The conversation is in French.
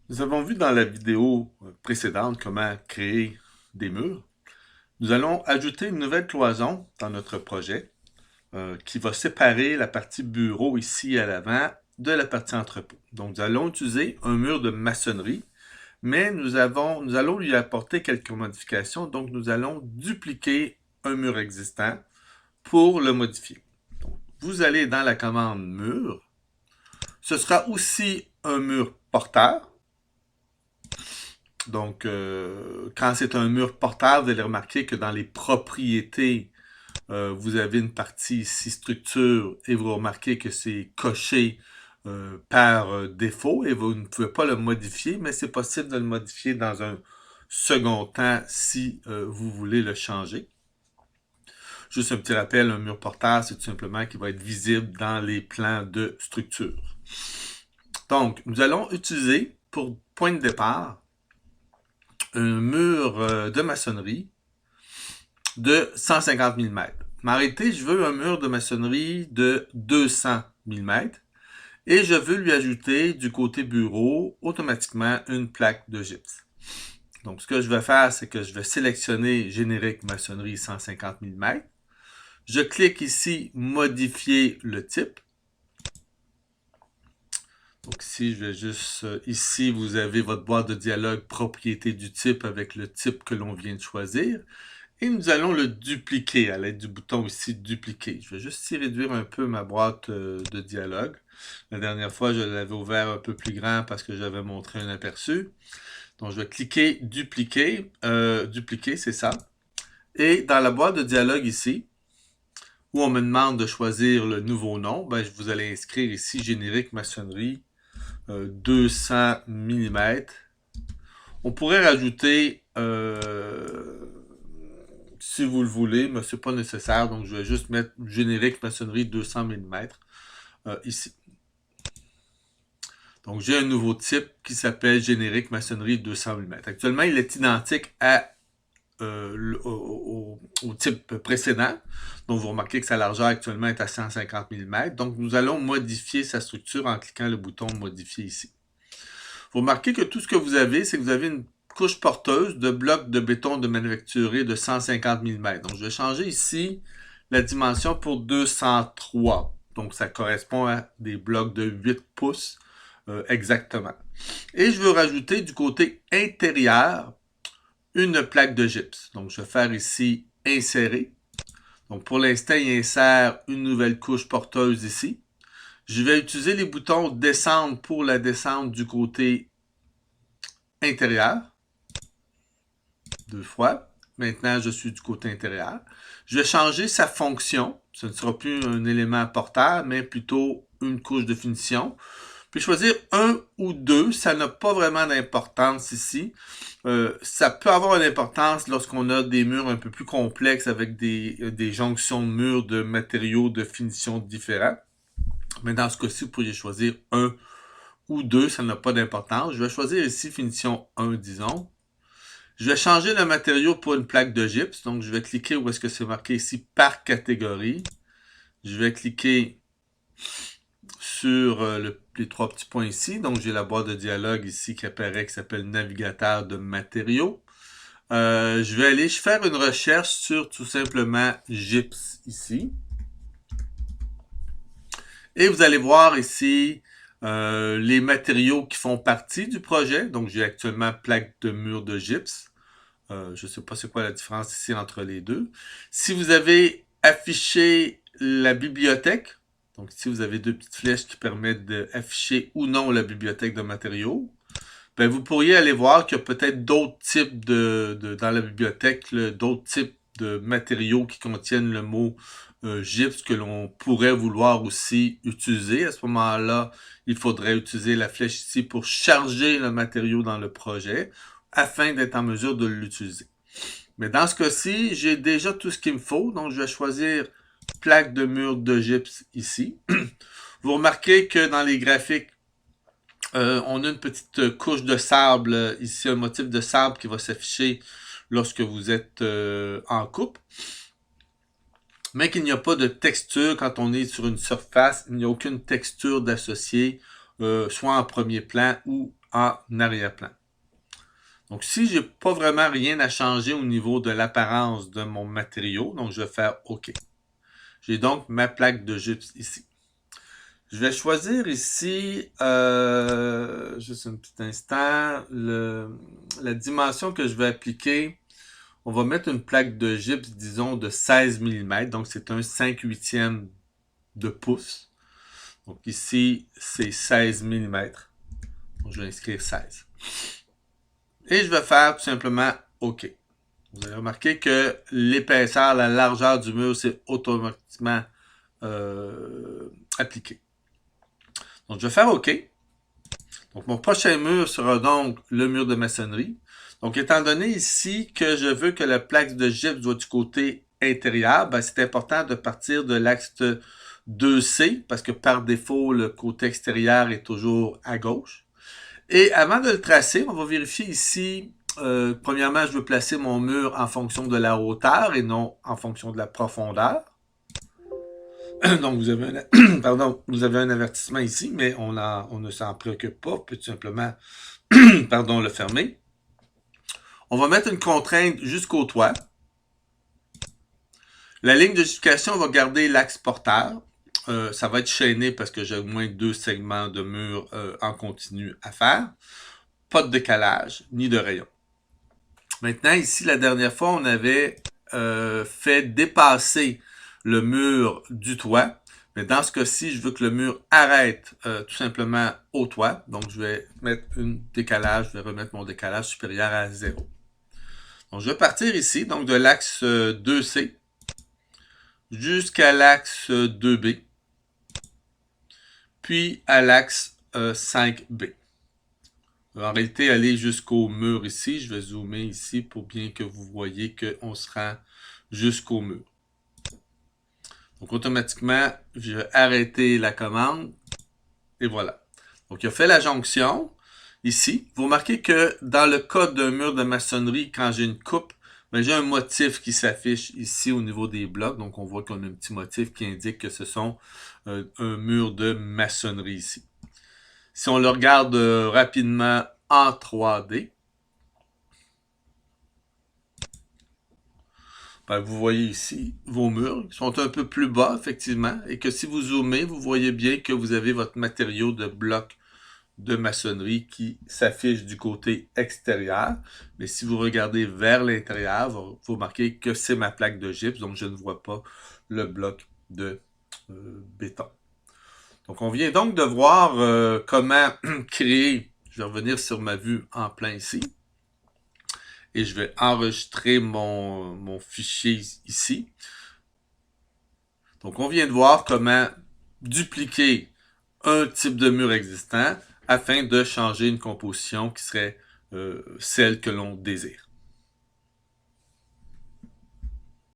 Nous avons vu dans la vidéo précédente comment créer des murs. Nous allons ajouter une nouvelle cloison dans notre projet qui va séparer la partie bureau ici à l'avant de la partie entrepôt. Donc nous allons utiliser un mur de maçonnerie, mais nous allons lui apporter quelques modifications. Donc nous allons dupliquer un mur existant pour le modifier. Donc, vous allez dans la commande mur. Ce sera aussi un mur porteur. Donc, quand c'est un mur porteur, vous allez remarquer que dans les propriétés, vous avez une partie ici structure et vous remarquez que c'est coché par défaut et vous ne pouvez pas le modifier, mais c'est possible de le modifier dans un second temps si vous voulez le changer. Juste un petit rappel, un mur porteur, c'est tout simplement qui va être visible dans les plans de structure. Donc, nous allons utiliser pour point de départ un mur de maçonnerie de 150 mm. Mais arrêtez, je veux un mur de maçonnerie de 200 mm et je veux lui ajouter du côté bureau automatiquement une plaque de gypse. Donc, ce que je vais faire, c'est que je vais sélectionner générique maçonnerie 150 mm. Je clique ici modifier le type. Donc ici, je vais juste, ici, vous avez votre boîte de dialogue propriété du type avec le type que l'on vient de choisir. Et nous allons le dupliquer à l'aide du bouton ici dupliquer. Je vais juste ici réduire un peu ma boîte de dialogue. La dernière fois, je l'avais ouvert un peu plus grand parce que j'avais montré un aperçu. Donc, je vais cliquer dupliquer. Dupliquer, c'est ça. Et dans la boîte de dialogue ici, où on me demande de choisir le nouveau nom, ben, vous allez inscrire ici générique maçonnerie 200 mm. On pourrait rajouter, si vous le voulez, mais c'est pas nécessaire, donc je vais juste mettre générique maçonnerie 200 mm ici. Donc j'ai un nouveau type qui s'appelle générique maçonnerie 200 mm. Actuellement, il est identique au type précédent. Donc vous remarquez que sa largeur actuellement est à 150 mm. Donc nous allons modifier sa structure en cliquant le bouton modifier ici. Vous remarquez que tout ce que vous avez, c'est que vous avez une couche porteuse de blocs de béton de manufacturé de 150 mm. Donc, je vais changer ici la dimension pour 203. Donc, ça correspond à des blocs de 8 pouces exactement. Et je veux rajouter du côté intérieur une plaque de gypse. Donc, je vais faire ici insérer. Donc, pour l'instant, il insère une nouvelle couche porteuse ici. Je vais utiliser les boutons descendre pour la descente du côté intérieur. Deux fois. Maintenant, je suis du côté intérieur. Je vais changer sa fonction. Ce ne sera plus un élément porteur, mais plutôt une couche de finition. Puis choisir un ou deux. Ça n'a pas vraiment d'importance ici. Ça peut avoir une importance lorsqu'on a des murs un peu plus complexes avec des jonctions de murs de matériaux de finition différents. Mais dans ce cas-ci, vous pourriez choisir un ou deux. Ça n'a pas d'importance. Je vais choisir ici finition 1, disons. Je vais changer le matériau pour une plaque de gypse. Donc, je vais cliquer où est-ce que c'est marqué ici par catégorie. Je vais cliquer sur les trois petits points ici. Donc, j'ai la boîte de dialogue ici qui apparaît, qui s'appelle navigateur de matériaux. Je vais aller faire une recherche sur tout simplement gypse ici. Et vous allez voir ici les matériaux qui font partie du projet. Donc, j'ai actuellement plaque de mur de gypse. Je ne sais pas c'est quoi la différence ici entre les deux. Si vous avez affiché la bibliothèque, donc ici vous avez deux petites flèches qui permettent d'afficher ou non la bibliothèque de matériaux, ben vous pourriez aller voir qu'il y a peut-être d'autres types dans la bibliothèque, d'autres types de matériaux qui contiennent le mot gypse que l'on pourrait vouloir aussi utiliser. À ce moment-là, il faudrait utiliser la flèche ici pour charger le matériau dans le projet afin d'être en mesure de l'utiliser. Mais dans ce cas-ci, j'ai déjà tout ce qu'il me faut, donc je vais choisir plaque de mur de gypse ici. Vous remarquez que dans les graphiques, on a une petite couche de sable, ici un motif de sable qui va s'afficher lorsque vous êtes en coupe. Mais qu'il n'y a pas de texture quand on est sur une surface, il n'y a aucune texture d'associer, soit en premier plan ou en arrière-plan. Donc, si j'ai pas vraiment rien à changer au niveau de l'apparence de mon matériau, donc je vais faire OK. J'ai donc ma plaque de gypse ici. Je vais choisir ici, juste un petit instant, la dimension que je vais appliquer. On va mettre une plaque de gypse, disons, de 16 mm. Donc, c'est un 5/8 de pouce. Donc, ici, c'est 16 mm. Donc, je vais inscrire 16. Et je vais faire tout simplement OK. Vous avez remarqué que l'épaisseur, la largeur du mur, c'est automatiquement appliqué. Donc, je vais faire OK. Donc, mon prochain mur sera donc le mur de maçonnerie. Donc, étant donné ici que je veux que la plaque de gypse soit du côté intérieur, ben, c'est important de partir de l'axe 2C parce que par défaut, le côté extérieur est toujours à gauche. Et avant de le tracer, on va vérifier ici, premièrement, je veux placer mon mur en fonction de la hauteur et non en fonction de la profondeur. Donc, vous avez vous avez un avertissement ici, mais on ne s'en préoccupe pas. On peut tout simplement le fermer. On va mettre une contrainte jusqu'au toit. La ligne de justification va garder l'axe porteur. Ça va être chaîné parce que j'ai au moins 2 segments de mur en continu à faire. Pas de décalage, ni de rayon. Maintenant, ici, la dernière fois, on avait fait dépasser le mur du toit. Mais dans ce cas-ci, je veux que le mur arrête tout simplement au toit. Donc, je vais mettre un décalage, je vais remettre mon décalage supérieur à 0. Donc, je vais partir ici, donc de l'axe 2C jusqu'à l'axe 2B, puis à l'axe 5B. En réalité, aller jusqu'au mur ici, je vais zoomer ici pour bien que vous voyez qu'on se rend jusqu'au mur. Donc, automatiquement, je vais arrêter la commande. Et voilà. Donc, il a fait la jonction ici. Vous remarquez que dans le cas d'un mur de maçonnerie, quand j'ai une coupe, ben, j'ai un motif qui s'affiche ici au niveau des blocs. Donc, on voit qu'on a un petit motif qui indique que ce sont un mur de maçonnerie ici. Si on le regarde rapidement en 3D, ben, vous voyez ici vos murs qui sont un peu plus bas, effectivement, et que si vous zoomez, vous voyez bien que vous avez votre matériau de bloc de maçonnerie qui s'affiche du côté extérieur. Mais si vous regardez vers l'intérieur, vous remarquez que c'est ma plaque de gypse, donc je ne vois pas le bloc de béton. Donc, on vient donc de voir comment créer, je vais revenir sur ma vue en plein ici, et je vais enregistrer mon fichier ici. Donc, on vient de voir comment dupliquer un type de mur existant afin de changer une composition qui serait celle que l'on désire.